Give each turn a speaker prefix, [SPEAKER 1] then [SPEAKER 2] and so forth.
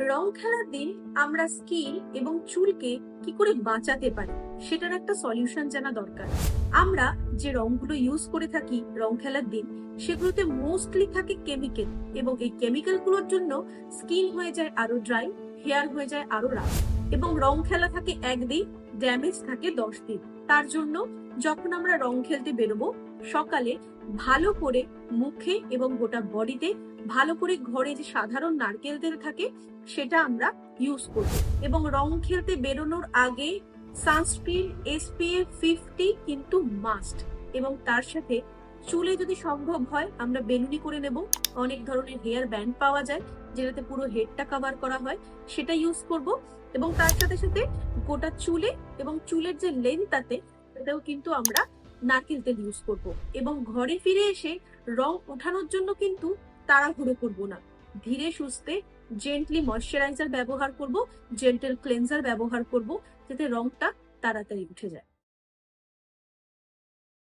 [SPEAKER 1] রং খেলার দিন আমরা স্কিন এবং চুলকে কি করে বাঁচাতে পারি সেটার একটা সলিউশন জানা দরকার। আমরা যে রংগুলো ইউজ করে থাকি রং খেলার দিন, সেগুলোতে মোস্টলি থাকে কেমিক্যাল, এবং এই কেমিক্যাল গুলোর জন্য স্কিন হয়ে যায় আরো ড্রাই, হেয়ার হয়ে যায় আরো রাফ, এবং রং খেলা থাকে একদিন, ড্যামেজ থাকে 10 দিন। তার জন্য যখন আমরা রং খেলতে বেরোবো, সকালে ভালো করে মুখে এবং গোটা বডিতে ভালো করে ঘরে যে সাধারণ নারকেল তেল থাকে সেটা আমরা ইউজ করব, এবং রং খেলতে বেরোনোর আগে সানস্ক্রিন SPF 50 কিন্তু মাস্ট। এবং তার সাথে চুলে যদি সম্ভব হয় আমরা বেনুনি করে নেব। অনেক ধরনের হেয়ার ব্যান্ড পাওয়া যায় যেটাতে পুরো হেডটা কভার করা হয়, সেটা ইউজ করব। এবং তার সাথে সাথে গোটা চুলে এবং চুলের যে লেন্থটাতে সেটাও কিন্তু আমরা নারকেল তেল ইউজ করব। এবং ঘরে ফিরে এসে রং ওঠানোর জন্য কিন্তু তাড়াহুড়ো করব না, ধীরে সুস্থে জেন্টলি ময়শ্চারাইজার ব্যবহার করব, জেন্টেল ক্লেন্সার ব্যবহার করব, যাতে রংটা তাড়াতাড়ি উঠে যায়।